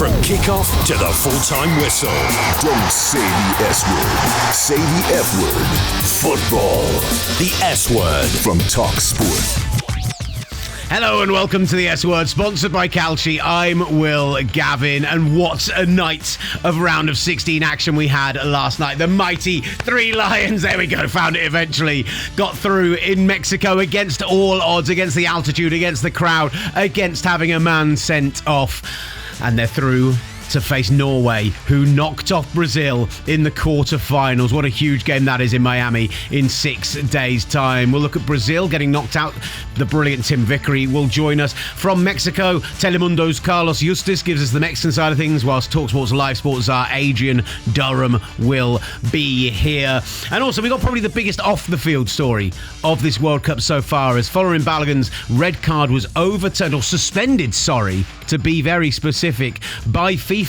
From kickoff to the full-time whistle. Don't say the S word. Say the F word. Football. The S word. From talkSPORT. Hello and welcome to the S Word, sponsored by Calci. I'm Will Gavin, and what a night of round of 16 action we had last night. The mighty Three Lions, there we go, found it eventually. Got through in Mexico against all odds, against the altitude, against the crowd, against having a man sent off. And they're through to face Norway, who knocked off Brazil in the quarterfinals. What a huge game that is in Miami in 6 days' time. We'll look at Brazil getting knocked out. The brilliant Tim Vickery will join us from Mexico. Telemundo's Carlos Justis gives us the Mexican side of things, whilst talkSPORT's live sports czar Adrian Durham will be here. And also, we got probably the biggest off-the-field story of this World Cup so far, as Folarin Balogun's red card was overturned, or suspended, to be very specific, by FIFA,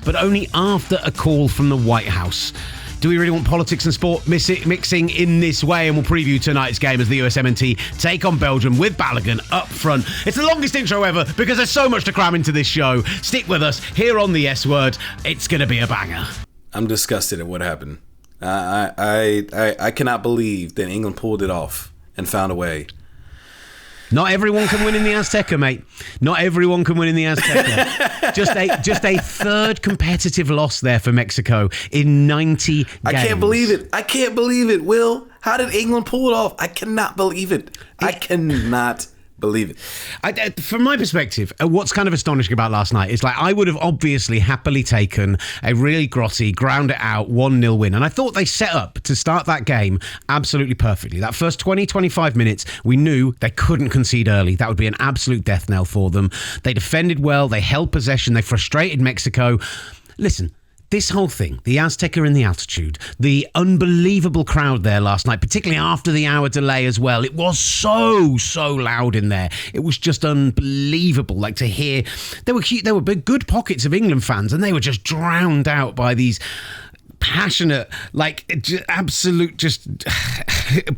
but only after a call from the White House. Do we really want politics and sport mixing in this way? And we'll preview tonight's game as the USMNT take on Belgium with Balogun up front. It's the longest intro ever because there's so much to cram into this show. Stick with us here on the S Word. It's going to be a banger. I'm disgusted at what happened. I cannot believe that England pulled it off and found a way. Not everyone can win in the Azteca, mate. Not everyone can win in the Azteca. just a third competitive loss there for Mexico in 90 games. I can't believe it, Will. How did England pull it off? I cannot believe it. I cannot believe it. From my perspective, what's kind of astonishing about last night is, like, I would have obviously happily taken a really grotty, ground it out 1-0 win. And I thought they set up to start that game absolutely perfectly. That first 20, 25 minutes, we knew they couldn't concede early. That would be an absolute death knell for them. They defended well. They held possession. They frustrated Mexico. Listen, this whole thing, the Azteca in the altitude, the unbelievable crowd there last night, particularly after the hour delay as well. It was so loud in there. It was just unbelievable. Like, to hear, there were good pockets of England fans, and they were just drowned out by these passionate, absolute,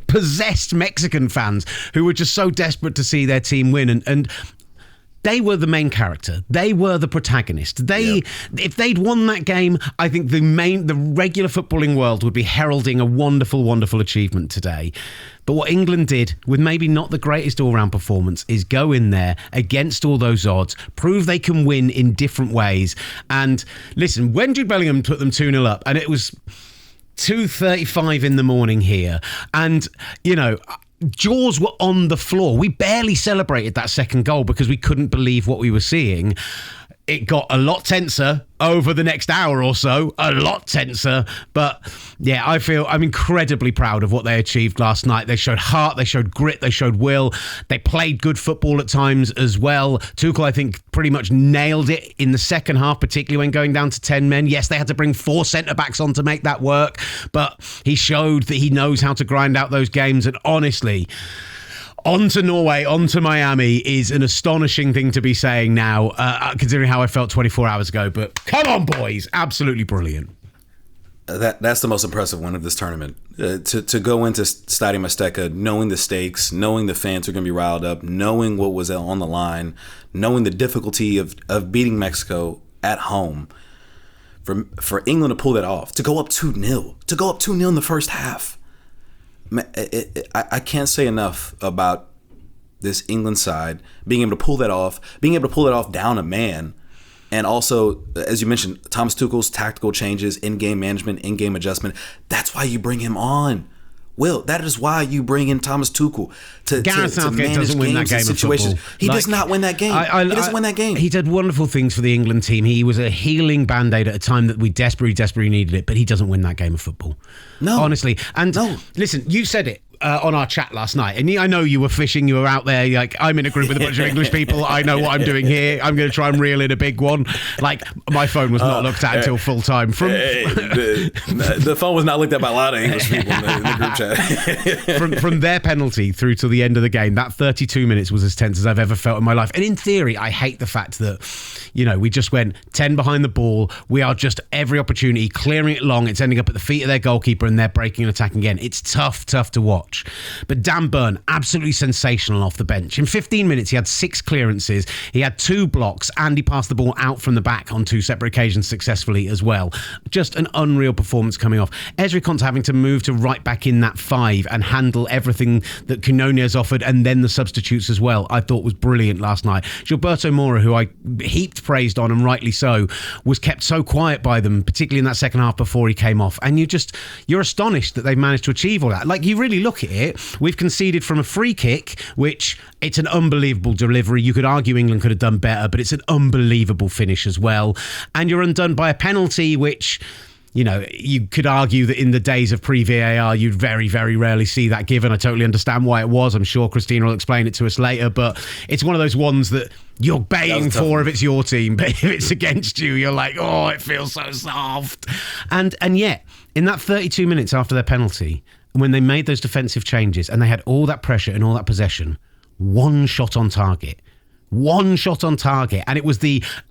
possessed Mexican fans who were just so desperate to see their team win. And they were the main character. They were the protagonist. If they'd won that game, I think the regular footballing world would be heralding a wonderful, wonderful achievement today. But what England did, with maybe not the greatest all-round performance, is go in there against all those odds, prove they can win in different ways. And listen, when Jude Bellingham put them 2-0 up, and it was 2:35 in the morning here, and, jaws were on the floor. We barely celebrated that second goal because we couldn't believe what we were seeing. It got a lot tenser over the next hour or so, a lot tenser. But yeah, I'm incredibly proud of what they achieved last night. They showed heart, they showed grit, they showed will. They played good football at times as well. Tuchel, I think, pretty much nailed it in the second half, particularly when going down to 10 men. Yes, they had to bring 4 centre-backs on to make that work, but he showed that he knows how to grind out those games. And honestly, on to Norway, on to Miami is an astonishing thing to be saying now, considering how I felt 24 hours ago. But come on, boys. Absolutely brilliant. That's the most impressive one of this tournament. To go into Stadium Azteca knowing the stakes, knowing the fans are going to be riled up, knowing what was on the line, knowing the difficulty of beating Mexico at home. For England to pull that off, to go up 2-0 in the first half. I can't say enough about this England side being able to pull that off, down a man. And also, as you mentioned, Thomas Tuchel's tactical changes, in-game management, in-game adjustment. That's why you bring him on. Will, that is why you bring in Thomas Tuchel to manage games and situations. He does not win that game. He doesn't win that game. He did wonderful things for the England team. He was a healing Band-Aid at a time that we desperately needed it, but he doesn't win that game of football. No. Honestly. And listen, you said it on our chat last night, and I know you were fishing, you were out there, like, I'm in a group with a bunch of English people, I know what I'm doing here, I'm going to try and reel in a big one. Like, my phone was not looked at until full time. The phone was not looked at by a lot of English people in the group chat. from their penalty through to the end of the game, that 32 minutes was as tense as I've ever felt in my life. And in theory, I hate the fact that, we just went 10 behind the ball. We are just every opportunity clearing it long. It's ending up at the feet of their goalkeeper and they're breaking and attacking again. It's tough to watch. watch. But Dan Burn, absolutely sensational off the bench. In 15 minutes, he had 6 clearances, he had 2 blocks, and he passed the ball out from the back on 2 separate occasions successfully as well. Just an unreal performance coming off. Ezri Konsa having to move to right back in that 5 and handle everything that Quinones offered, and then the substitutes as well, I thought was brilliant last night. Gilberto Moura, who I heaped praised on, and rightly so, was kept so quiet by them, particularly in that second half before he came off. And you're astonished that they've managed to achieve all that. Like, you really look at it, we've conceded from a free kick, which it's an unbelievable delivery. You could argue England could have done better, but it's an unbelievable finish as well. And you're undone by a penalty, which, you know, you could argue that in the days of pre-VAR, you'd very, very rarely see that given. I totally understand why it was. I'm sure Christina will explain it to us later, but it's one of those ones that you're baying for if it's your team, but if it's against you, you're like, oh, it feels so soft. And yet, in that 32 minutes after their penalty, when they made those defensive changes and they had all that pressure and all that possession, one shot on target. One shot on target, and it was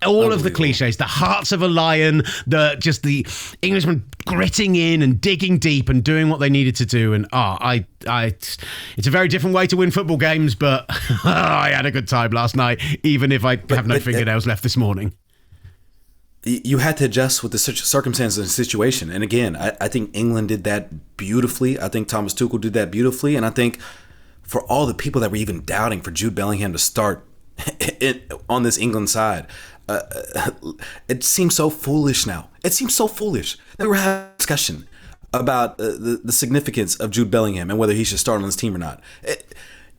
all of the cliches, the hearts of a lion, the Englishmen gritting in and digging deep and doing what they needed to do. And it's a very different way to win football games, but I had a good time last night, even if I have no fingernails left this morning. You had to adjust with the circumstances and situation. And again, I think England did that beautifully. I think Thomas Tuchel did that beautifully. And I think for all the people that were even doubting for Jude Bellingham to start on this England side, it seems so foolish now. It seems so foolish that we're having a discussion about the significance of Jude Bellingham and whether he should start on this team or not.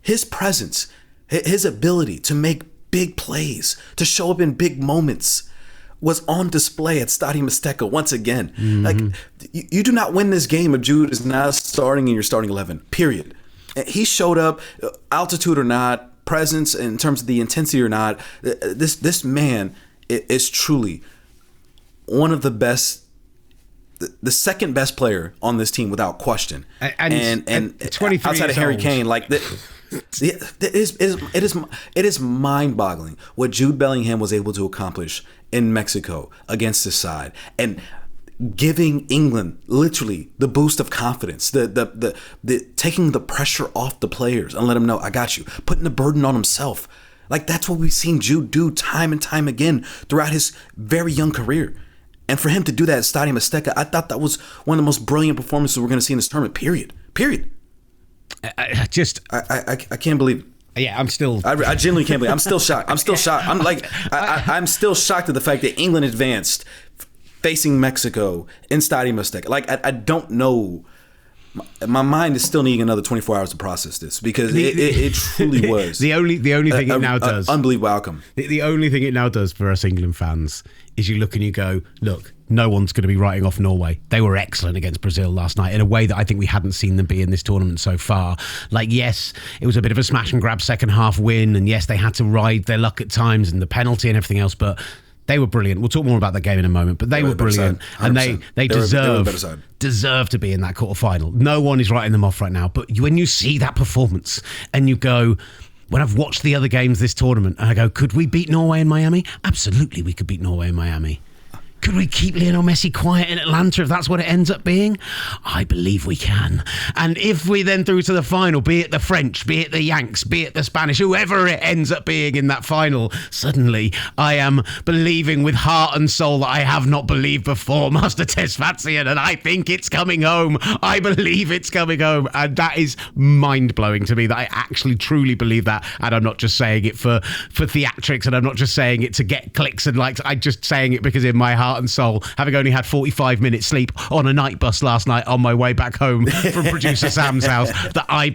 His presence, his ability to make big plays, to show up in big moments, was on display at Stadium Azteca once again. Mm-hmm. Like, you do not win this game if Jude is not starting in your starting 11, period. He showed up, altitude or not, presence in terms of the intensity or not. This man is truly one of the best, the second best player on this team without question. And 23 outside of Harry Kane, like it is mind-boggling what Jude Bellingham was able to accomplish in Mexico against this side, and giving England literally the boost of confidence, the taking the pressure off the players and let them know, I got you, putting the burden on himself. Like, that's what we've seen Jude do time and time again throughout his very young career. And for him to do that at Stadium Azteca, I thought that was one of the most brilliant performances we're going to see in this tournament, period. I can't believe it. Yeah, I genuinely can't believe it. I'm still shocked. I'm still still shocked at the fact that England advanced facing Mexico in Stadium Azteca. Like, I don't know. My mind is still needing another 24 hours to process this, because it truly was the only thing it now does. Unbelievable outcome. The only thing it now does for us England fans is you look and you go, look, no one's going to be writing off Norway. They were excellent against Brazil last night in a way that I think we hadn't seen them be in this tournament so far. Like, yes, it was a bit of a smash and grab second half win, and yes, they had to ride their luck at times and the penalty and everything else, but they were brilliant. We'll talk more about that game in a moment, but they were brilliant, and they deserve to be in that quarterfinal. No one is writing them off right now, but when you see that performance and you go, when I've watched the other games this tournament, and I go, could we beat Norway in Miami? Absolutely, we could beat Norway in Miami. Could we keep Lionel Messi quiet in Atlanta if that's what it ends up being? I believe we can. And if we then through to the final, be it the French, be it the Yanks, be it the Spanish, whoever it ends up being in that final, suddenly I am believing with heart and soul that I have not believed before, Master Tesfazian, and I think it's coming home. I believe it's coming home. And that is mind-blowing to me, that I actually truly believe that. And I'm not just saying it for theatrics, and I'm not just saying it to get clicks and likes. I'm just saying it because in my heart and soul, having only had 45 minutes sleep on a night bus last night on my way back home from producer Sam's house, that I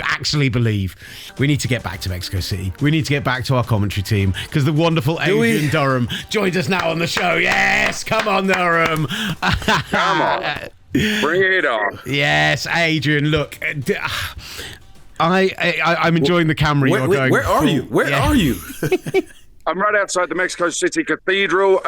actually believe we need to get back to Mexico City. We need to get back to our commentary team, because the wonderful Adrian Durham joins us now on the show. Yes, come on, Durham. Come on. Bring it on. Yes, Adrian, look, I'm enjoying the camera you're going. Where are you? Where are you? I'm right outside the Mexico City Cathedral.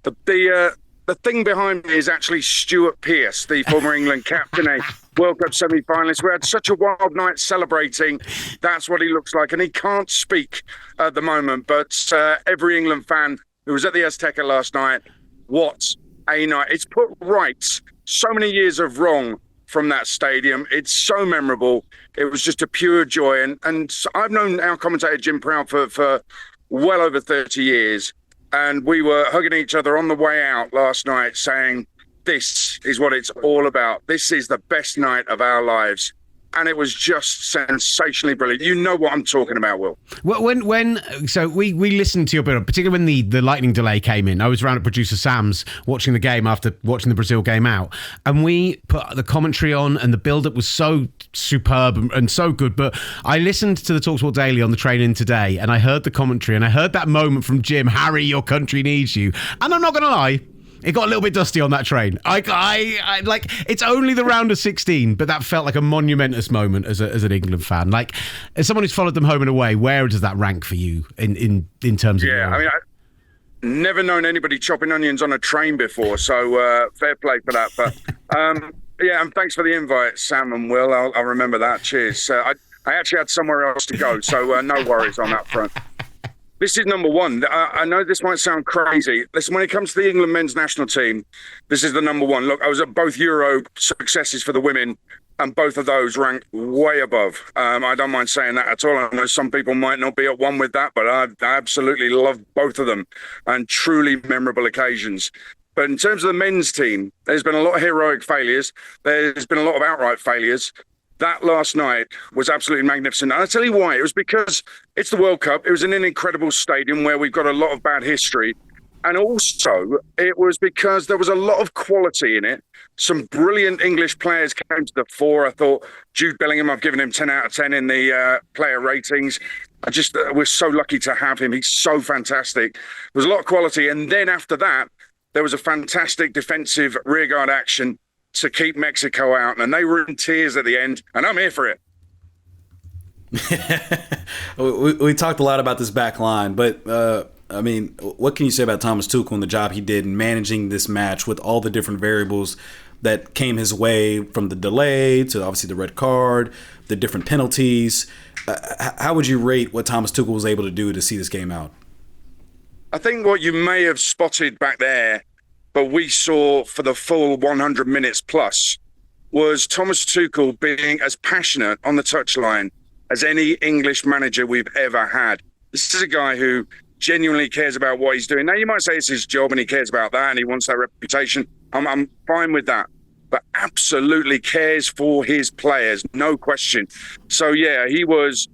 The thing behind me is actually Stuart Pearce, the former England captain, a World Cup semi-finalist. We had such a wild night celebrating. That's what he looks like. And he can't speak at the moment. But every England fan who was at the Azteca last night, what a night. It's put right so many years of wrong from that stadium. It's so memorable. It was just a pure joy. And I've known our commentator, Jim Proud, for well over 30 years. And we were hugging each other on the way out last night saying, this is what it's all about. This is the best night of our lives. And it was just sensationally brilliant. You know what I'm talking about, Will. Well, so we listened to your bit, particularly when the lightning delay came in. I was around at producer Sam's watching the game after watching the Brazil game out, and we put the commentary on, and the build-up was so superb and so good. But I listened to the talkSPORT Daily on the train in today, and I heard the commentary, and I heard that moment from Jim, Harry, your country needs you. And I'm not going to lie, it got a little bit dusty on that train. I like, it's only the round of 16, but that felt like a monumentous moment as an England fan. Like, as someone who's followed them home and away, where does that rank for you in terms of? Yeah, I mean, I've never known anybody chopping onions on a train before, so fair play for that. But yeah, and thanks for the invite, Sam and Will. I'll remember that. Cheers. I actually had somewhere else to go, so no worries on that front. This is number one. I know this might sound crazy. Listen, when it comes to the England men's national team, this is the number one. Look, I was at both Euro successes for the women, and both of those rank way above. I don't mind saying that at all. I know some people might not be at one with that, but I absolutely love both of them, and truly memorable occasions. But in terms of the men's team, there's been a lot of heroic failures. There's been a lot of outright failures. That last night was absolutely magnificent. And I'll tell you why. It was because it's the World Cup. It was in an incredible stadium where we've got a lot of bad history. And also, it was because there was a lot of quality in it. Some brilliant English players came to the fore. I thought Jude Bellingham, I've given him 10 out of 10 in the player ratings. We're so lucky to have him. He's so fantastic. There was a lot of quality. And then after that, there was a fantastic defensive rearguard action to keep Mexico out, and they were in tears at the end, and I'm here for it. we talked a lot about this back line, but I mean, what can you say about Thomas Tuchel and the job he did in managing this match with all the different variables that came his way, from the delay to obviously the red card, the different penalties? How would you rate what Thomas Tuchel was able to do to see this game out? I think what you may have spotted back there, but we saw for the full 100 minutes plus, was Thomas Tuchel being as passionate on the touchline as any English manager we've ever had. This is a guy who genuinely cares about what he's doing. Now, you might say it's his job and he cares about that and he wants that reputation. I'm fine with that, but absolutely cares for his players, no question. So, yeah, he was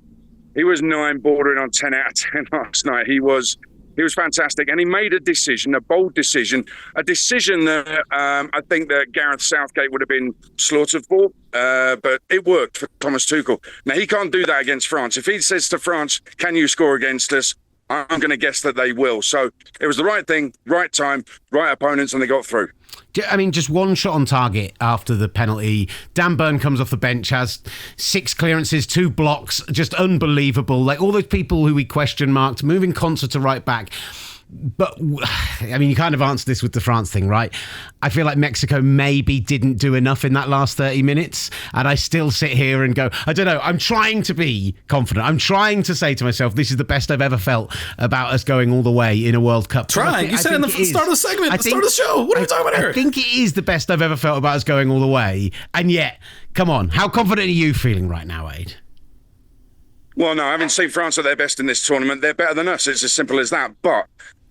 9, bordering on 10 out of 10 last night. He was fantastic, and he made a decision, a bold decision, a decision that I think that Gareth Southgate would have been slaughtered for, but it worked for Thomas Tuchel. Now, he can't do that against France. If he says to France, can you score against us? I'm going to guess that they will. So it was the right thing, right time, right opponents, and they got through. I mean, just one shot on target after the penalty. Dan Burn comes off the bench, has 6 clearances, 2 blocks, just unbelievable. Like, all those people who we question marked, moving Konsa to right back. But, I mean, you kind of answered this with the France thing, right? I feel like Mexico maybe didn't do enough in that last 30 minutes. And I still sit here and go, I don't know, I'm trying to be confident. I'm trying to say to myself, this is the best I've ever felt about us going all the way in a World Cup. Trying? You said in the start of the segment, the start of the show. What are we talking about here? I think it is the best I've ever felt about us going all the way. And yet, come on, how confident are you feeling right now, Aid? Well, no, I haven't seen France at their best in this tournament. They're better than us. It's as simple as that. But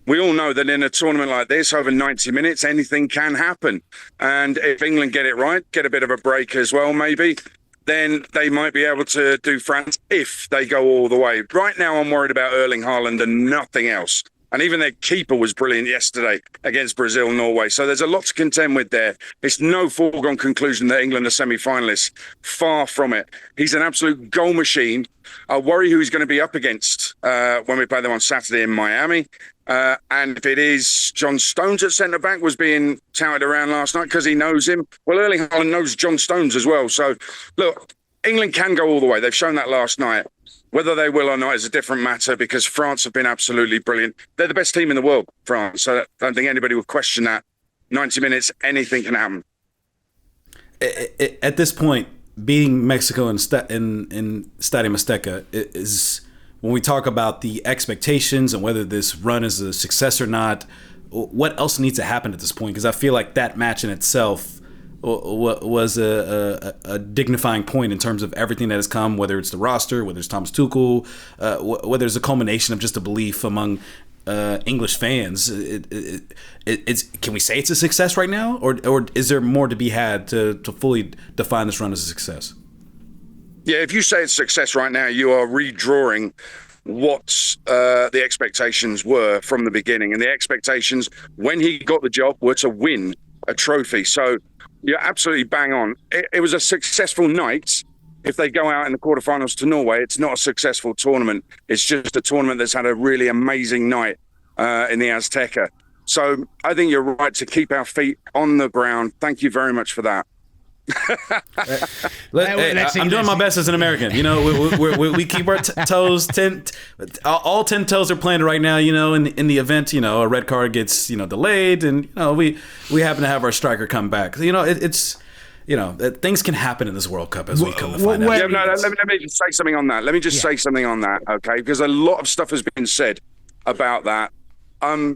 we all know that in a tournament like this, over 90 minutes, anything can happen. And if England get it right, get a bit of a break as well, maybe, then they might be able to do France if they go all the way. Right now, I'm worried about Erling Haaland and nothing else. And even their keeper was brilliant yesterday against Brazil, Norway. So there's a lot to contend with there. It's no foregone conclusion that England are semi-finalists. Far from it. He's an absolute goal machine. I worry who he's going to be up against when we play them on Saturday in Miami. And if it is John Stones at centre-back was being touted around last night because he knows him. Well, Erling Haaland knows John Stones as well. So, look, England can go all the way. They've shown that last night. Whether they will or not is a different matter because France have been absolutely brilliant. They're the best team in the world, France. So I don't think anybody would question that. 90 minutes, anything can happen. At this point, beating Mexico in Stadium Azteca is, when we talk about the expectations and whether this run is a success or not, what else needs to happen at this point? Because I feel like that match in itself was a dignifying point in terms of everything that has come, whether it's the roster, whether it's Thomas Tuchel, whether it's a culmination of just a belief among English fans. It's can we say it's a success right now, or is there more to be had to fully define this run as a success? Yeah, if you say it's success right now, you are redrawing what the expectations were from the beginning. And the expectations when he got the job were to win a trophy. So you're absolutely bang on. It was a successful night. If they go out in the quarterfinals to Norway, it's not a successful tournament. It's just a tournament that's had a really amazing night in the Azteca. So I think you're right to keep our feet on the ground. Thank you very much for that. I'm doing my best as an American. You know, we keep our toes. All 10 toes are planted right now. You know, in the event, you know, a red card gets, you know, delayed, and you know, we happen to have our striker come back. You know, it's you know, things can happen in this World Cup as we come to find out. Yeah, no, let me just say something on that. Okay, because a lot of stuff has been said about that.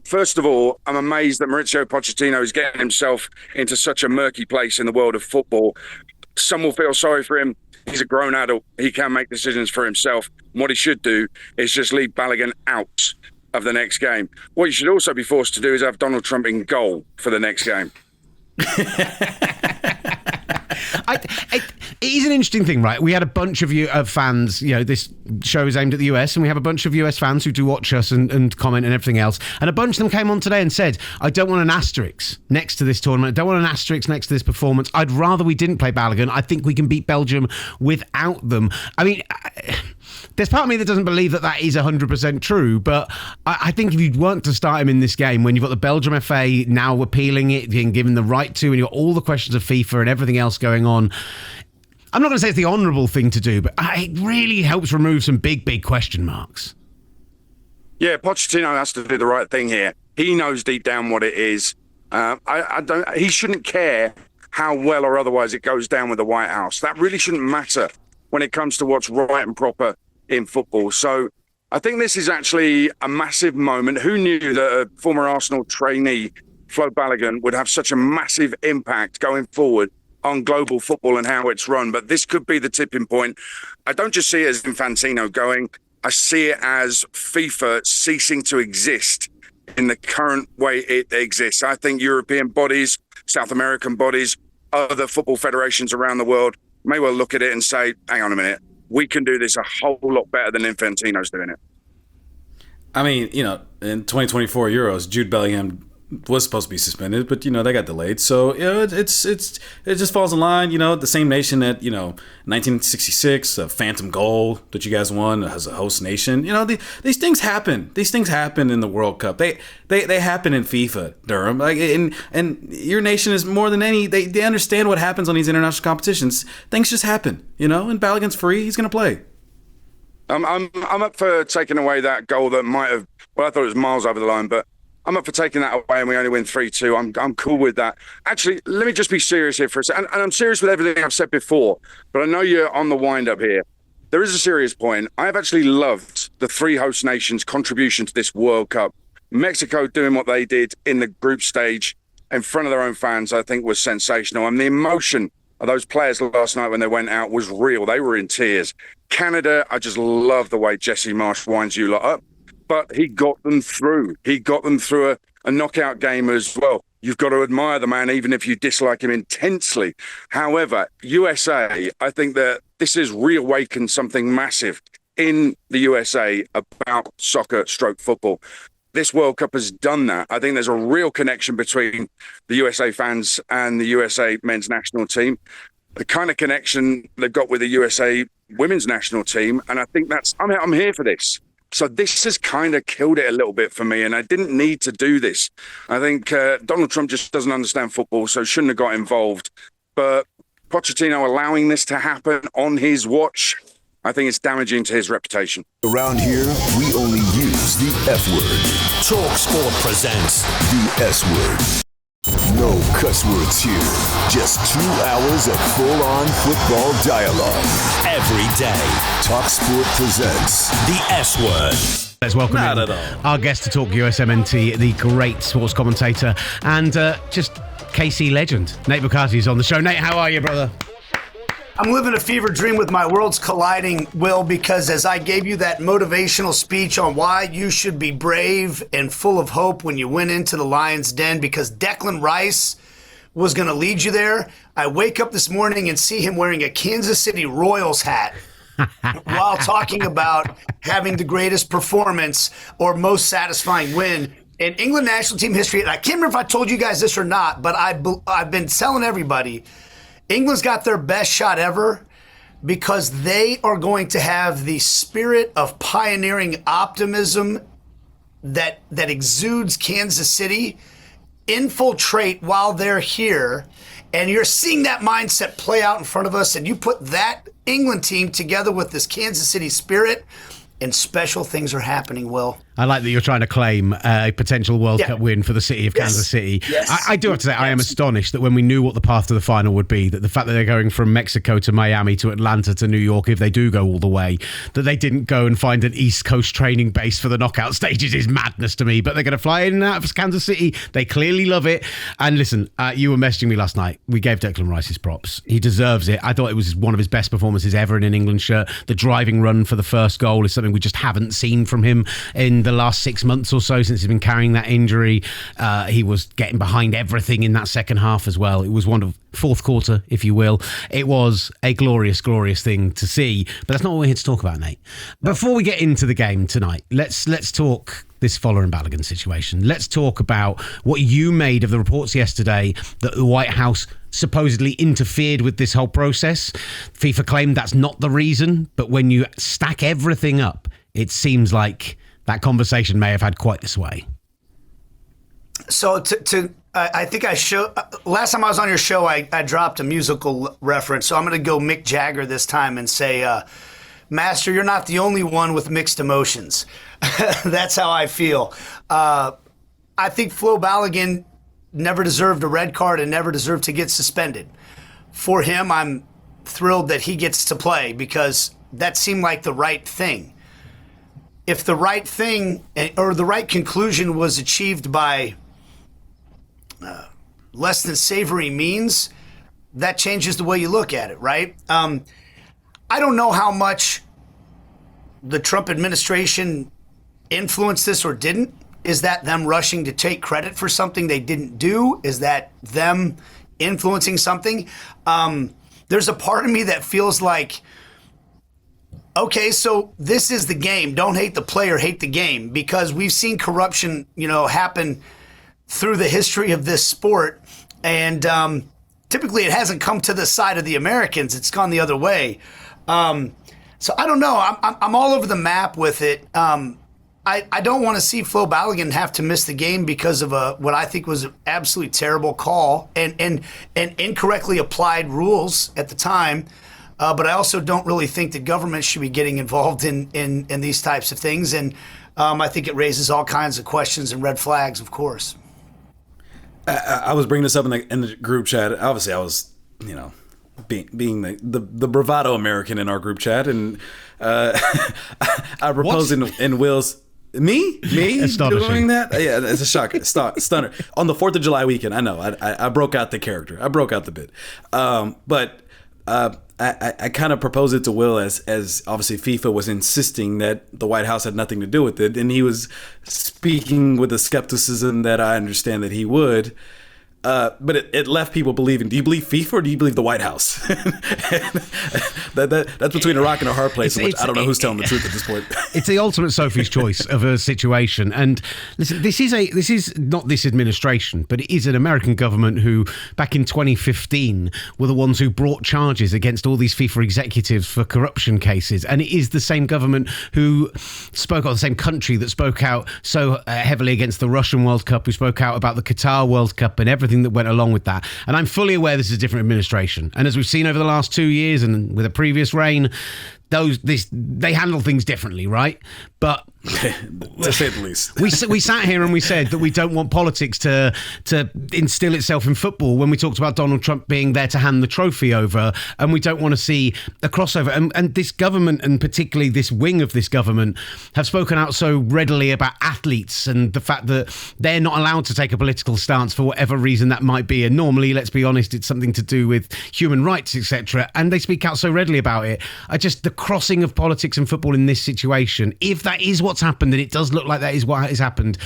First of all, I'm amazed that Mauricio Pochettino is getting himself into such a murky place in the world of football. Some will feel sorry for him. He's a grown adult. He can make decisions for himself. And what he should do is just leave Balogun out of the next game. What you should also be forced to do is have Donald Trump in goal for the next game. It is an interesting thing, right? We had a bunch of fans, you know, this show is aimed at the US, and we have a bunch of US fans who do watch us and comment and everything else. And a bunch of them came on today and said, I don't want an asterisk next to this tournament. I don't want an asterisk next to this performance. I'd rather we didn't play Balogun. I think we can beat Belgium without them. I mean, there's part of me that doesn't believe that is 100% true, but I think if you weren't to start him in this game, when you've got the Belgium FA now appealing it, being given the right to, and you've got all the questions of FIFA and everything else going on, I'm not going to say it's the honourable thing to do, but it really helps remove some big question marks. Yeah, Pochettino has to do the right thing here. He knows deep down what it is. He shouldn't care how well or otherwise it goes down with the White House. That really shouldn't matter when it comes to what's right and proper in football. So I think this is actually a massive moment. Who knew that a former Arsenal trainee, Flo Balogun, would have such a massive impact going forward on global football and how it's run? But this could be the tipping point. I don't just see it as Infantino going. I see it as FIFA ceasing to exist in the current way it exists. I think European bodies, South American bodies, other football federations around the world may well look at it and say, hang on a minute, we can do this a whole lot better than Infantino's doing it. I mean, you know, in 2024 Euros, Jude Bellingham was supposed to be suspended, but you know, they got delayed. So, you know, it just falls in line. You know, the same nation that, you know, 1966, a phantom goal that you guys won as a host nation. You know, these things happen. These things happen in the World Cup. They happen in FIFA, Durham. Like, and your nation is more than any. They understand what happens on these international competitions. Things just happen. You know, and Balogun's free. He's going to play. I'm up for taking away that goal that might have. Well, I thought it was miles over the line, but I'm up for taking that away, and we only win 3-2. I'm cool with that. Actually, let me just be serious here for a second. And I'm serious with everything I've said before, but I know you're on the wind-up here. There is a serious point. I have actually loved the three host nations' contribution to this World Cup. Mexico doing what they did in the group stage in front of their own fans, I think, was sensational. And the emotion of those players last night when they went out was real. They were in tears. Canada, I just love the way Jesse Marsch winds you lot up. But he got them through. He got them through a knockout game as well. You've got to admire the man, even if you dislike him intensely. However, USA, I think that this has reawakened something massive in the USA about soccer/football. This World Cup has done that. I think there's a real connection between the USA fans and the USA men's national team. The kind of connection they've got with the USA women's national team. And I think I'm here for this. So this has kind of killed it a little bit for me, and I didn't need to do this. I think Donald Trump just doesn't understand football, so shouldn't have got involved. But Pochettino allowing this to happen on his watch, I think it's damaging to his reputation. Around here, we only use the F word. talkSPORT presents The S word. No cuss words here. Just 2 hours of full-on football dialogue. every day. talkSPORT presents The S Word. Let's welcome Not in at all. our guest to talk USMNT, the great sports commentator and just KC legend, Nate Bukaty is on the show. Nate, how are you, brother? I'm living a fever dream with my worlds colliding, Will, because as I gave you that motivational speech on why you should be brave and full of hope when you went into the Lions' Den because Declan Rice was going to lead you there, I wake up this morning and see him wearing a Kansas City Royals hat while talking about having the greatest performance or most satisfying win in England national team history. And I can't remember if I told you guys this or not, but I've been telling everybody England's got their best shot ever because they are going to have the spirit of pioneering optimism that exudes Kansas City infiltrate while they're here. And you're seeing that mindset play out in front of us. And you put that England team together with this Kansas City spirit, and special things are happening, Will. I like that you're trying to claim a potential World Cup win for the city of Kansas City. Yes. I do have to say, I am astonished that when we knew what the path to the final would be, that the fact that they're going from Mexico to Miami to Atlanta to New York, if they do go all the way, that they didn't go and find an East Coast training base for the knockout stages is madness to me. But they're going to fly in and out of Kansas City. They clearly love it. And listen, you were messaging me last night. We gave Declan Rice his props. He deserves it. I thought it was one of his best performances ever in an England shirt. The driving run for the first goal is something we just haven't seen from him in the last 6 months or so since he's been carrying that injury. He was getting behind everything in that second half as well. It was one of fourth quarter, if you will. It was a glorious, glorious thing to see. But that's not what we're here to talk about, Nate. Before we get into the game tonight, let's talk this Folarin Balogun situation. Let's talk about what you made of the reports yesterday that the White House supposedly interfered with this whole process. FIFA claimed that's not the reason, but when you stack everything up, it seems like that conversation may have had quite the sway. So I think last time I was on your show, I dropped a musical reference. So I'm going to go Mick Jagger this time and say, Master, you're not the only one with mixed emotions. That's how I feel. I think Flo Balogun never deserved a red card and never deserved to get suspended. For him, I'm thrilled that he gets to play because that seemed like the right thing. If the right thing or the right conclusion was achieved by less than savory means, that changes the way you look at it, right? I don't know how much the Trump administration influenced this or didn't. Is that them rushing to take credit for something they didn't do? Is that them influencing something? There's a part of me that feels like, okay, so this is the game. Don't hate the player, hate the game, because we've seen corruption, happen through the history of this sport, and typically it hasn't come to the side of the Americans. It's gone the other way. So I don't know. I'm all over the map with it. I don't want to see Flo Balogun have to miss the game because of what I think was an absolutely terrible call and incorrectly applied rules at the time. But I also don't really think the government should be getting involved in these types of things. And I think it raises all kinds of questions and red flags, of course. I was bringing this up in the group chat. Obviously, I was, being the bravado American in our group chat, and I proposed in Will's. Me doing that? Yeah, it's a shock, stunner. On the 4th of July weekend, I know I broke out the character, I broke out the bit, but I kind of proposed it to Will as obviously FIFA was insisting that the White House had nothing to do with it, and he was speaking with a skepticism that I understand that he would. But it left people believing, do you believe FIFA or do you believe the White House? That's between a rock and a hard place, which I don't know who's telling the truth at this point. It's the ultimate Sophie's choice of a situation. And listen, this is not this administration, but it is an American government who, back in 2015, were the ones who brought charges against all these FIFA executives for corruption cases. And it is the same government who spoke out, the same country that spoke out so heavily against the Russian World Cup, who spoke out about the Qatar World Cup and everything that went along with that. And I'm fully aware this is a different administration. And as we've seen over the last 2 years and with a previous reign, they handle things differently, right? But To say the least. We sat here and we said that we don't want politics to instill itself in football when we talked about Donald Trump being there to hand the trophy over, and we don't want to see a crossover. And this government, and particularly this wing of this government, have spoken out so readily about athletes and the fact that they're not allowed to take a political stance for whatever reason that might be. And normally, let's be honest, it's something to do with human rights, etc. And they speak out so readily about it. The crossing of politics and football in this situation, if that is what's happened, and it does look like that is what has happened.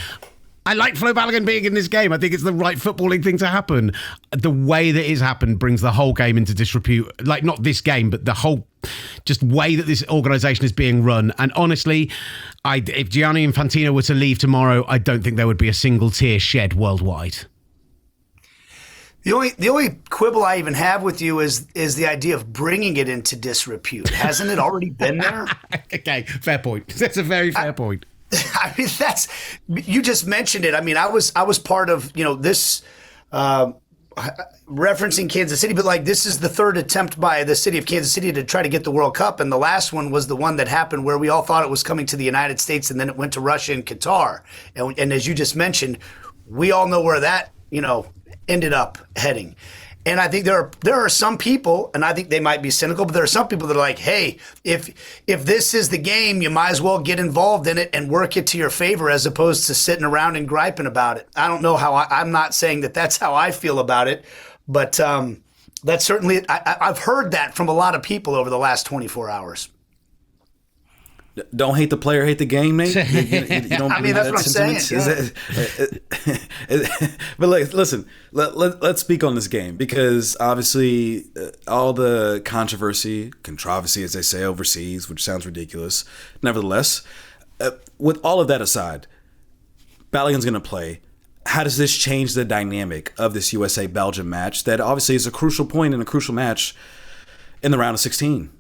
I like Flo Balogun being in this game. I think it's the right footballing thing to happen. The way that it's happened brings the whole game into disrepute. Like, not this game, but the whole just way that this organisation is being run. And honestly, if Gianni Infantino were to leave tomorrow, I don't think there would be a single tear shed worldwide. The only quibble I even have with you is the idea of bringing it into disrepute. Hasn't it already been there? Okay, fair point. That's a very fair point. I mean, you just mentioned it. I mean, I was part of, this referencing Kansas City, but this is the third attempt by the city of Kansas City to try to get the World Cup. And the last one was the one that happened where we all thought it was coming to the United States, and then it went to Russia and Qatar. And as you just mentioned, we all know where that, ended up heading. And I think there are some people, and I think they might be cynical, but there are some people that are like, hey, if this is the game, you might as well get involved in it and work it to your favor as opposed to sitting around and griping about it. I don't know how I'm not saying that that's how I feel about it, but that's certainly, I've heard that from a lot of people over the last 24 hours. Don't hate the player, hate the game, Nate. You don't I mean, that's what I'm saying. But listen, let's speak on this game, because obviously all the controversy, as they say overseas, which sounds ridiculous. Nevertheless, with all of that aside, Balogun's going to play. How does this change the dynamic of this USA-Belgium match that obviously is a crucial point and a crucial match in the round of 16?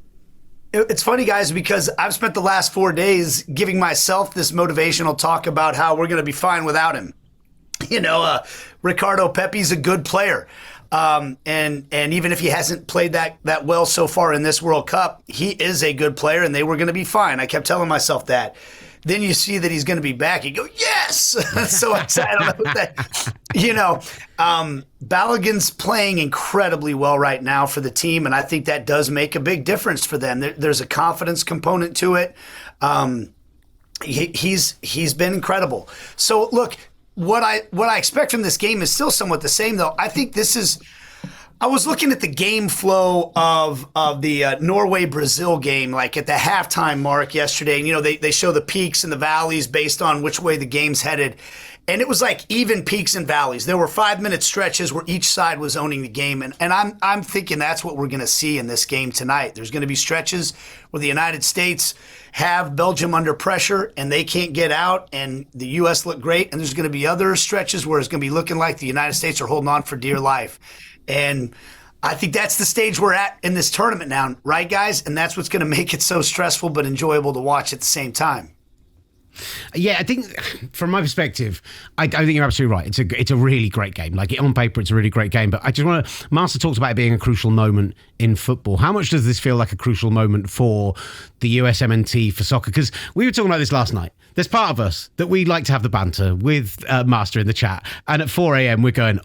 It's funny, guys, because I've spent the last 4 days giving myself this motivational talk about how we're going to be fine without him. Ricardo Pepi's a good player. And even if he hasn't played that well so far in this World Cup, he is a good player, and they were going to be fine. I kept telling myself that. Then you see that he's going to be back. You go, yes! So excited about that. Balogun's playing incredibly well right now for the team, and I think that does make a big difference for them. There's a confidence component to it. He's been incredible. So look, what I expect from this game is still somewhat the same, though. I think this is. I was looking at the game flow of the Norway-Brazil game, at the halftime mark yesterday. And, they show the peaks and the valleys based on which way the game's headed. And it was even peaks and valleys. There were 5-minute stretches where each side was owning the game. And I'm thinking that's what we're going to see in this game tonight. There's going to be stretches where the United States have Belgium under pressure and they can't get out, and the U.S. look great. And there's going to be other stretches where it's going to be looking like the United States are holding on for dear life. And I think that's the stage we're at in this tournament now, right, guys? And that's what's going to make it so stressful but enjoyable to watch at the same time. Yeah, I think from my perspective, I think you're absolutely right. It's a really great game. On paper, it's a really great game. But I just want to. Master talks about it being a crucial moment in football. How much does this feel like a crucial moment for the USMNT for soccer? Because we were talking about this last night. There's part of us that we like to have the banter with Master in the chat, and at 4 a.m. we're going,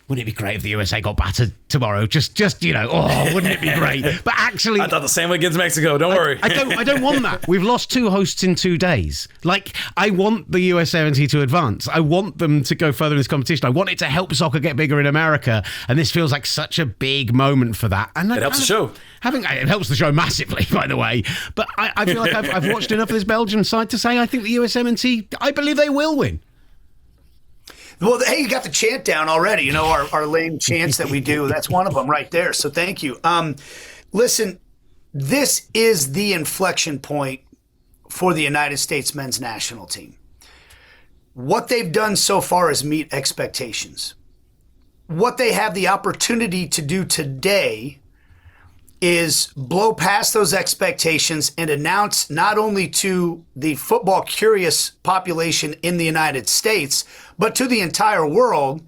wouldn't it be great if the USA got battered tomorrow? Just wouldn't it be great? But actually, I thought the same way against Mexico. Don't worry. I don't want that. We've lost 2 hosts in 2 days. I want the USA to advance. I want them to go further in this competition. I want it to help soccer get bigger in America. And this feels like such a big moment for that. And it helps the show. It helps the show massively, by the way. But I feel like I've watched enough of this Belgian side to say I think the USMNT, I believe they will win. Well, hey, you got the chant down already. Our lame chants that we do. That's one of them right there. So thank you. Listen, this is the inflection point for the United States men's national team. What they've done so far is meet expectations. What they have the opportunity to do today is blow past those expectations and announce not only to the football curious population in the United States, but to the entire world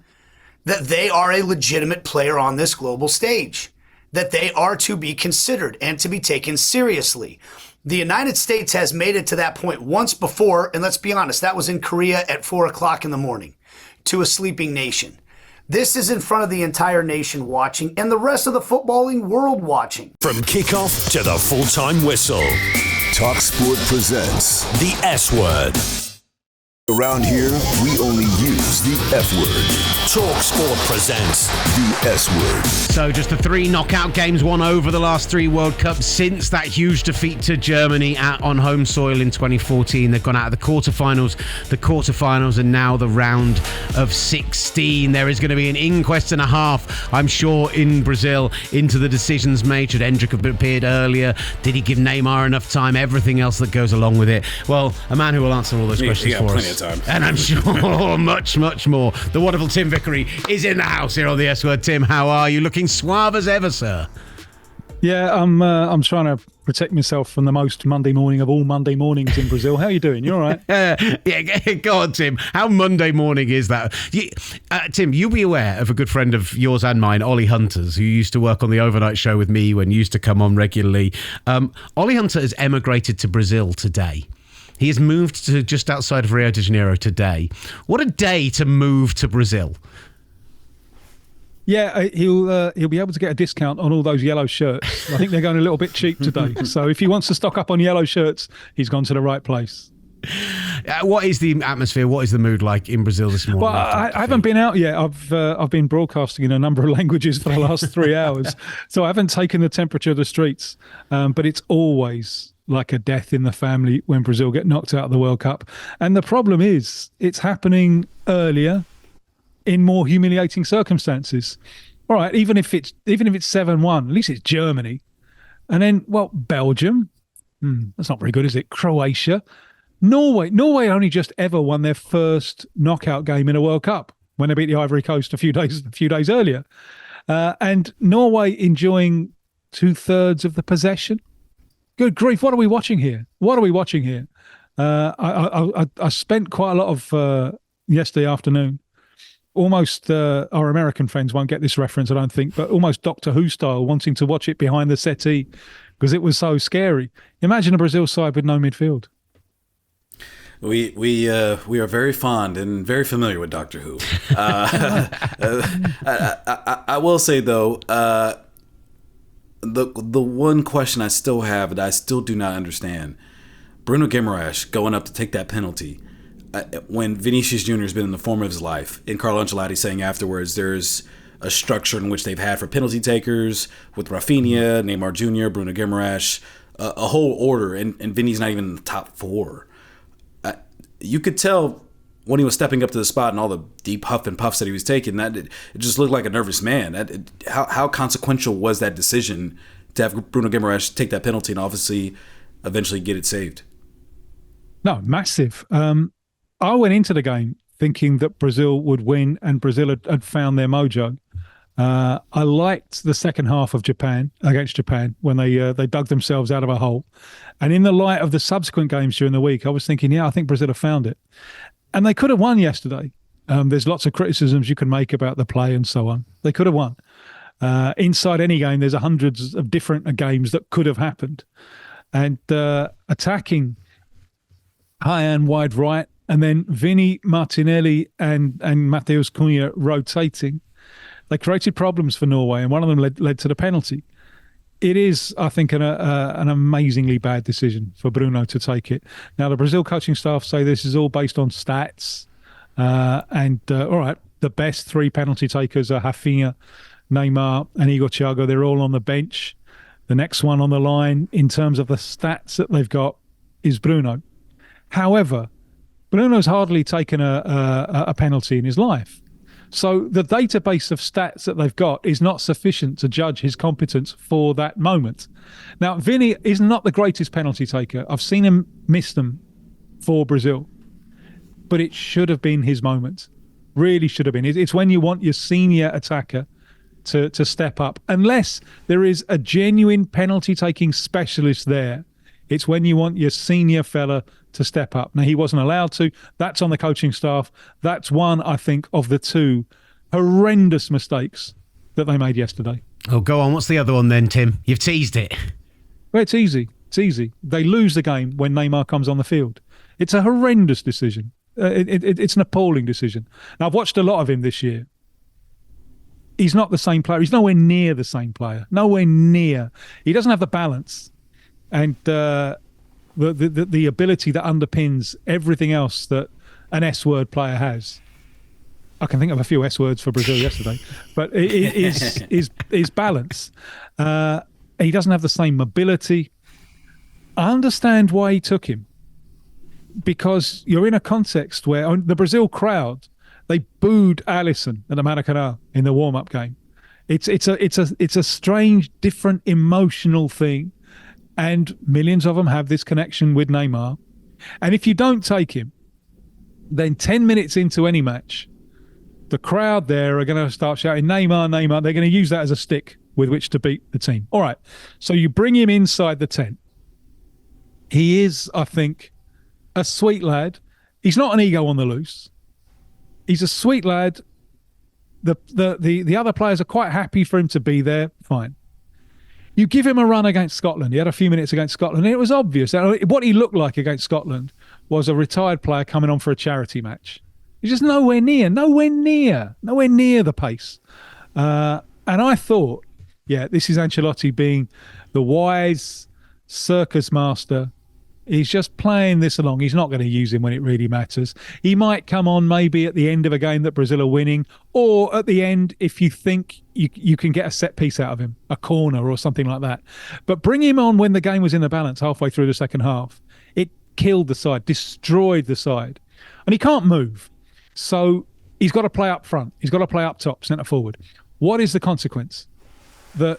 that they are a legitimate player on this global stage, that they are to be considered and to be taken seriously. The United States has made it to that point once before, and let's be honest, that was in Korea at 4 o'clock in the morning to a sleeping nation. This is in front of the entire nation watching and the rest of the footballing world watching. From kickoff to the full-time whistle, talkSPORT presents the S word. Around here, we only use the F word. talkSPORT presents The S word. So just the 3 knockout games won over the last 3 World Cups since that huge defeat to Germany on home soil in 2014. They've gone out of the quarterfinals, and now the round of 16. There is going to be an inquest and a half, I'm sure, in Brazil into the decisions made. Should Endrick have appeared earlier? Did he give Neymar enough time? Everything else that goes along with it. Well, a man who will answer all those questions for us. Time. And I'm sure much, much more. The wonderful Tim Vickery is in the house here on the S Word. Tim, how are you? Looking suave as ever, sir. Yeah, I'm trying to protect myself from the most Monday morning of all Monday mornings in Brazil. How are you doing? You all right? Yeah, go on, Tim. How Monday morning is that? Tim, you'll be aware of a good friend of yours and mine, Ollie Hunters, who used to work on the overnight show with me when used to come on regularly. Ollie Hunter has emigrated to Brazil today. He has moved to just outside of Rio de Janeiro today. What a day to move to Brazil. Yeah, he'll be able to get a discount on all those yellow shirts. I think they're going a little bit cheap today. So if he wants to stock up on yellow shirts, he's gone to the right place. What is the atmosphere? What is the mood like in Brazil this morning? Well, I haven't been out yet. I've been broadcasting in a number of languages for the last 3 hours. So I haven't taken the temperature of the streets. But it's always like a death in the family when Brazil get knocked out of the World Cup. And the problem is it's happening earlier in more humiliating circumstances. All right, even if it's 7-1, at least it's Germany. And then, well, Belgium. That's not very good, is it? Croatia. Norway only just ever won their first knockout game in a World Cup when they beat the Ivory Coast a few days earlier. And Norway enjoying 2/3 of the possession. Good grief! What are we watching here? I spent quite a lot of yesterday afternoon. Almost our American friends won't get this reference, I don't think, but almost Doctor Who style, wanting to watch it behind the settee because it was so scary. Imagine a Brazil side with no midfield. We are very fond and very familiar with Doctor Who. I will say though, the one question I still have that I still do not understand: Bruno Guimaraes going up to take that penalty when Vinicius Jr. has been in the form of his life, and Carlo Ancelotti saying afterwards there's a structure in which they've had for penalty takers with Rafinha, Neymar Jr., Bruno Guimaraes, a whole order, and Vinny's not even in the top 4. You could tell when he was stepping up to the spot and all the deep huff and puffs that he was taking, that it just looked like a nervous man. How consequential was that decision to have Bruno Guimaraes take that penalty and obviously eventually get it saved? No, massive. I went into the game thinking that Brazil would win and Brazil had found their mojo. I liked the second half of against Japan when they dug themselves out of a hole. And in the light of the subsequent games during the week, I was thinking, I think Brazil have found it. And they could have won yesterday. There's lots of criticisms you can make about the play and so on. They could have won. Inside any game, there's hundreds of different games that could have happened. And attacking high and wide right, and then Vini, Martinelli and Matheus Cunha rotating, they created problems for Norway, and one of them led to the penalty. It is, I think, an amazingly bad decision for Bruno to take it. Now, the Brazil coaching staff say this is all based on stats. All right, the best 3 penalty takers are Rafinha, Neymar and Igor Thiago. They're all on the bench. The next one on the line in terms of the stats that they've got is Bruno. However, Bruno's hardly taken a penalty in his life. So the database of stats that they've got is not sufficient to judge his competence for that moment. Now, Vini is not the greatest penalty taker. I've seen him miss them for Brazil. But it should have been his moment. Really should have been. It's when you want your senior attacker to step up. Unless there is a genuine penalty-taking specialist there, it's when you want your senior fella to step up. Now, he wasn't allowed to. That's on the coaching staff. That's one, I think, of the 2 horrendous mistakes that they made yesterday. Oh, go on. What's the other one then, Tim? You've teased it. Well, it's easy. It's easy. They lose the game when Neymar comes on the field. It's a horrendous decision. It's an appalling decision. Now, I've watched a lot of him this year. He's not the same player. He's nowhere near the same player. Nowhere near. He doesn't have the balance and the ability that underpins everything else that an S-word player has. I can think of a few S-words for Brazil yesterday, but is balance. He doesn't have the same mobility. I understand why he took him, because you're in a context where the Brazil crowd, they booed Alisson at the Maracanã in the warm-up game. It's a strange, different, emotional thing, and millions of them have this connection with Neymar. And if you don't take him, then 10 minutes into any match, the crowd there are going to start shouting, Neymar, Neymar. They're going to use that as a stick with which to beat the team. All right, so you bring him inside the tent. He is, I think, a sweet lad. He's not an ego on the loose. He's a sweet lad. The other players are quite happy for him to be there. Fine. You give him a run against Scotland. He had a few minutes against Scotland, and it was obvious. What he looked like against Scotland was a retired player coming on for a charity match. He's just nowhere near the pace. And I thought, yeah, this is Ancelotti being the wise circus master. He's just playing this along. He's not going to use him when it really matters. He might come on maybe at the end of a game that Brazil are winning, or at the end if you think you can get a set piece out of him, a corner or something like that. But bring him on when the game was in the balance halfway through the second half. It killed the side, destroyed the side. And he can't move. So he's got to play up front. He's got to play up top, centre forward. What is the consequence? That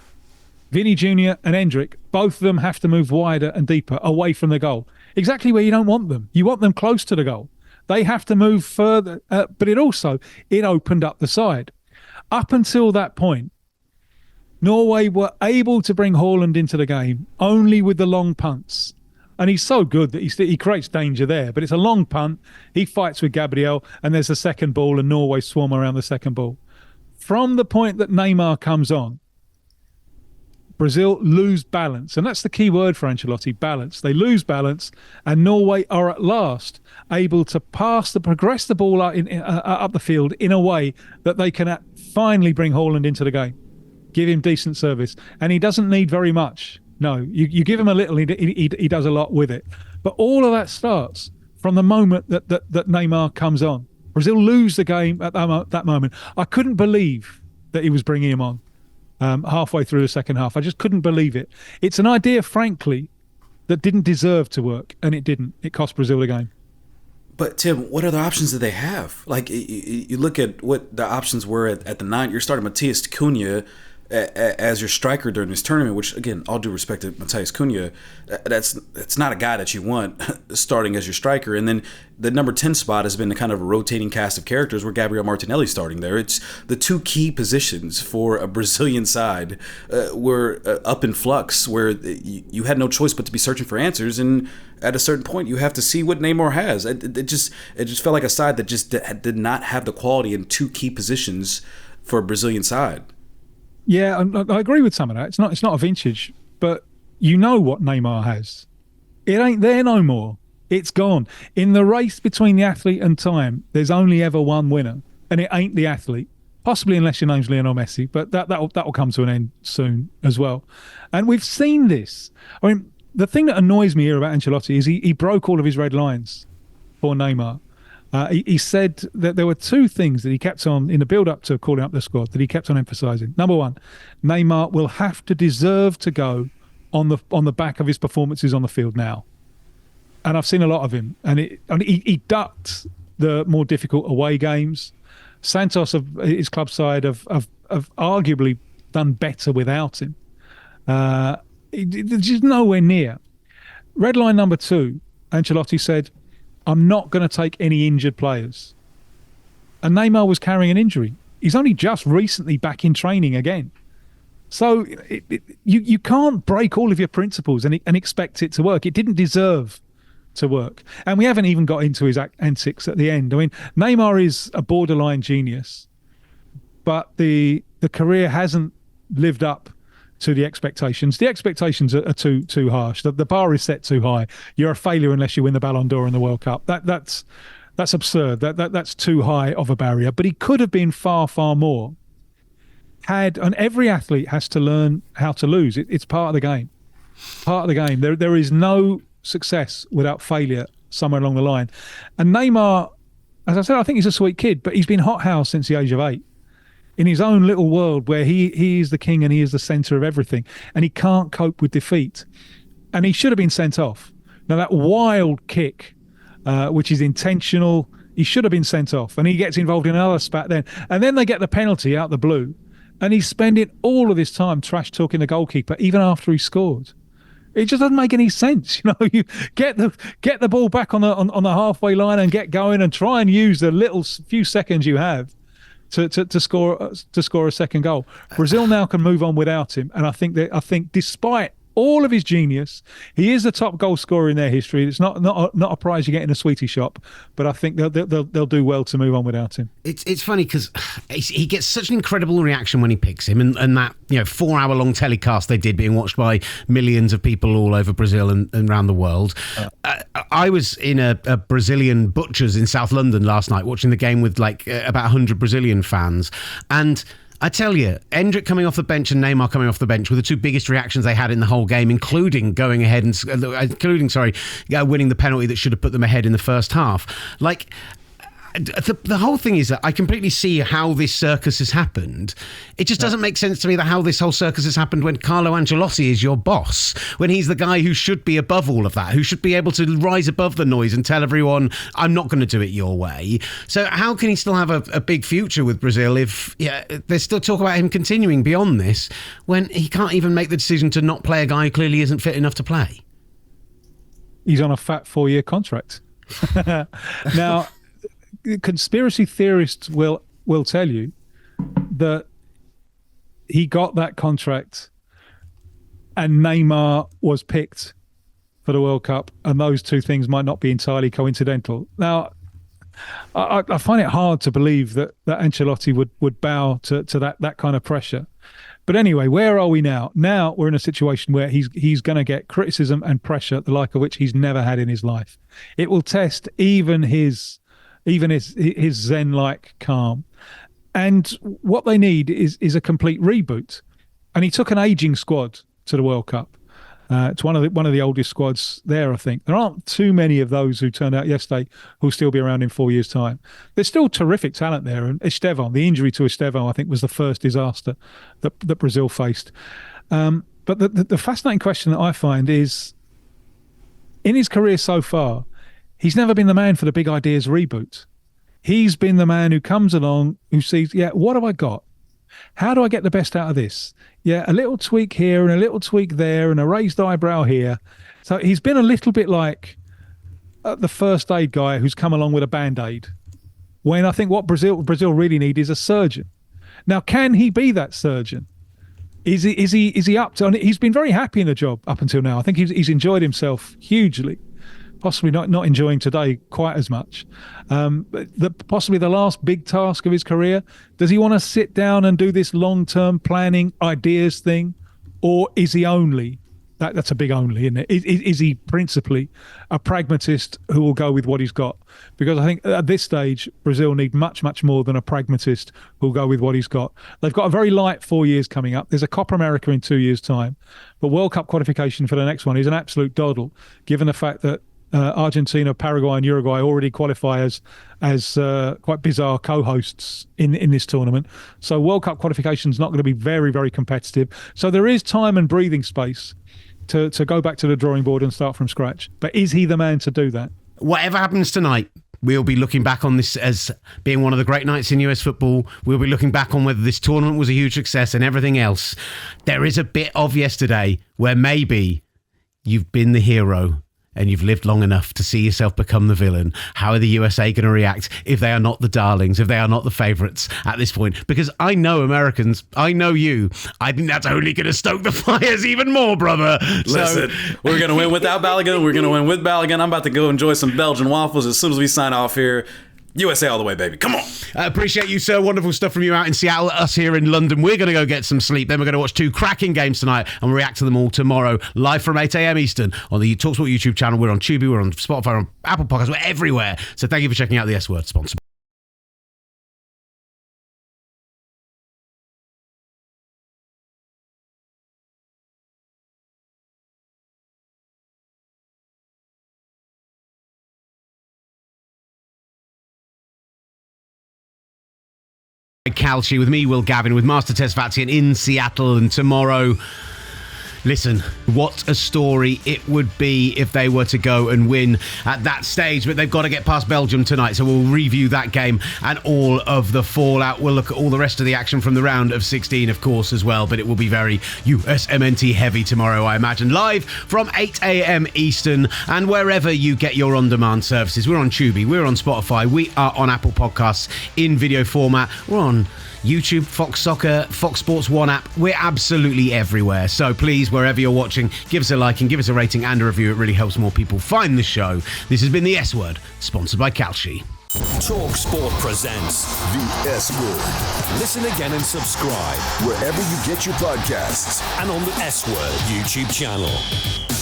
Vinny Jr. and Endrick, both of them have to move wider and deeper away from the goal. Exactly where you don't want them. You want them close to the goal. They have to move further, but it opened up the side. Up until that point, Norway were able to bring Haaland into the game only with the long punts. And he's so good that he creates danger there. But it's a long punt. He fights with Gabriel, and there's a second ball, and Norway swarm around the second ball. From the point that Neymar comes on, Brazil lose balance. And that's the key word for Ancelotti, balance. They lose balance, and Norway are at last able to progress the ball up the field in a way that they can finally bring Haaland into the game, give him decent service. And he doesn't need very much. No, you give him a little, he does a lot with it. But all of that starts from the moment that Neymar comes on. Brazil lose the game at that moment. I couldn't believe that he was bringing him on halfway through the second half. I just couldn't believe it. It's an idea, frankly, that didn't deserve to work, and it didn't. It cost Brazil the game. But Tim, what other options do they have? Like, you look at what the options were at the 9. You're starting Matheus Cunha as your striker during this tournament, which, again, all due respect to Matheus Cunha, that's not a guy that you want starting as your striker. And then the number 10 spot has been the kind of a rotating cast of characters where Gabriel Martinelli's starting there. It's the two key positions for a Brazilian side were up in flux, where you had no choice but to be searching for answers. And at a certain point, you have to see what Neymar has. It just felt like a side that just did not have the quality in two key positions for a Brazilian side. Yeah, I agree with some of that. It's not a vintage, but you know what Neymar has. It ain't there no more. It's gone. In the race between the athlete and time, there's only ever one winner, and it ain't the athlete. Possibly unless your name's Lionel Messi, but that'll come to an end soon as well. And we've seen this. I mean, the thing that annoys me here about Ancelotti is he broke all of his red lines for Neymar. He said that there were two things that he kept on in the build-up to calling up the squad that he kept on emphasising. Number one, Neymar will have to deserve to go on the back of his performances on the field now. And I've seen a lot of him, and he ducked the more difficult away games. Santos of his club side have arguably done better without him. Just nowhere near. Red line number 2, Ancelotti said, I'm not going to take any injured players. And Neymar was carrying an injury. He's only just recently back in training again. So you can't break all of your principles and expect it to work. It didn't deserve to work. And we haven't even got into his antics at the end. I mean, Neymar is a borderline genius, but the career hasn't lived up to the expectations. The expectations are too harsh. The bar is set too high. You're a failure unless you win the Ballon d'Or in the World Cup. That's absurd. That's too high of a barrier. But he could have been far, far more. And every athlete has to learn how to lose. It's part of the game. Part of the game. There is no success without failure somewhere along the line. And Neymar, as I said, I think he's a sweet kid, but he's been hothoused since the age of 8. In his own little world where he is the king and he is the centre of everything, and he can't cope with defeat. And he should have been sent off. Now, that wild kick, which is intentional, he should have been sent off. And he gets involved in another spat then. And then they get the penalty out the blue. And he's spending all of his time trash-talking the goalkeeper, even after he scored. It just doesn't make any sense. You know, you get the ball back on the halfway line and get going and try and use the little few seconds you have to score a second goal. Brazil now can move on without him, and I think despite all of his genius, he is the top goal scorer in their history. It's not a prize you get in a sweetie shop, but I think they'll do well to move on without him. It's funny because he gets such an incredible reaction when he picks him, and that 4-hour-long telecast they did, being watched by millions of people all over Brazil and around the world. I was in a Brazilian butcher's in South London last night watching the game with about 100 Brazilian fans, and I tell you, Endrick coming off the bench and Neymar coming off the bench were the two biggest reactions they had in the whole game, including going ahead and winning the penalty that should have put them ahead in the first half. The whole thing is that I completely see how this circus has happened. It just doesn't make sense to me that how this whole circus has happened when Carlo Ancelotti is your boss, when he's the guy who should be above all of that, who should be able to rise above the noise and tell everyone, I'm not going to do it your way. So how can he still have a big future with Brazil if there's still talk about him continuing beyond this when he can't even make the decision to not play a guy who clearly isn't fit enough to play? He's on a fat 4-year contract. Now, conspiracy theorists will tell you that he got that contract and Neymar was picked for the World Cup, and those two things might not be entirely coincidental. Now, I find it hard to believe that Ancelotti would bow to that kind of pressure. But anyway, where are we now? Now we're in a situation where he's going to get criticism and pressure, the like of which he's never had in his life. It will test even his Zen-like calm. And what they need is a complete reboot. And he took an aging squad to the World Cup. It's one of the oldest squads there, I think. There aren't too many of those who turned out yesterday who'll still be around in 4 years' time. There's still terrific talent there. And Estevão, the injury to Estevão, I think, was the first disaster that Brazil faced. But the fascinating question that I find is, in his career so far, he's never been the man for the big ideas reboot. He's been the man who comes along, who sees, what have I got? How do I get the best out of this? A little tweak here and a little tweak there and a raised eyebrow here. So he's been a little bit like the first aid guy who's come along with a Band-Aid, when I think what Brazil really need is a surgeon. Now, can he be that surgeon? Is he up to? He's been very happy in the job up until now. I think he's enjoyed himself hugely. Possibly not enjoying today quite as much. But possibly the last big task of his career. Does he want to sit down and do this long-term planning ideas thing, or is he only? That's a big only, isn't it? Is he principally a pragmatist who will go with what he's got? Because I think at this stage, Brazil need much, much more than a pragmatist who'll go with what he's got. They've got a very light 4 years coming up. There's a Copa America in 2 years' time. But World Cup qualification for the next one is an absolute doddle, given the fact that Argentina, Paraguay and Uruguay already qualify as quite bizarre co-hosts in this tournament. So World Cup qualification is not going to be very, very competitive. So there is time and breathing space to go back to the drawing board and start from scratch. But is he the man to do that? Whatever happens tonight, we'll be looking back on this as being one of the great nights in US football. We'll be looking back on whether this tournament was a huge success and everything else. There is a bit of yesterday where maybe you've been the hero and you've lived long enough to see yourself become the villain. How are the USA going to react if they are not the darlings, if they are not the favourites at this point? Because I know Americans, I know you. I think that's only going to stoke the fires even more, brother. Listen, we're going to win without Balogun. We're going to win with Balogun. I'm about to go enjoy some Belgian waffles as soon as we sign off here. USA all the way, baby. Come on. Appreciate you, sir. Wonderful stuff from you out in Seattle. Us here in London. We're going to go get some sleep. Then we're going to watch 2 cracking games tonight and react to them all tomorrow, live from 8 a.m. Eastern on the talkSPORT YouTube channel. We're on Tubi, we're on Spotify, we're on Apple Podcasts. We're everywhere. So thank you for checking out the S Word sponsor. Calci with me, Will Gavin, with Master Tesfatian in Seattle. And tomorrow, listen, what a story it would be if they were to go and win at that stage. But they've got to get past Belgium tonight, so we'll review that game and all of the fallout. We'll look at all the rest of the action from the round of 16, of course, as well. But it will be very USMNT heavy tomorrow, I imagine. Live from 8 a.m. Eastern, and wherever you get your on-demand services. We're on Tubi, we're on Spotify, we are on Apple Podcasts in video format. We're on YouTube, Fox Soccer, Fox Sports One app. We're absolutely everywhere. So please, wherever you're watching, give us a like and give us a rating and a review. It really helps more people find the show. This has been the S Word, sponsored by Calci. talkSPORT presents The S Word. Listen again and subscribe. Wherever you get your podcasts. And on the S Word YouTube channel.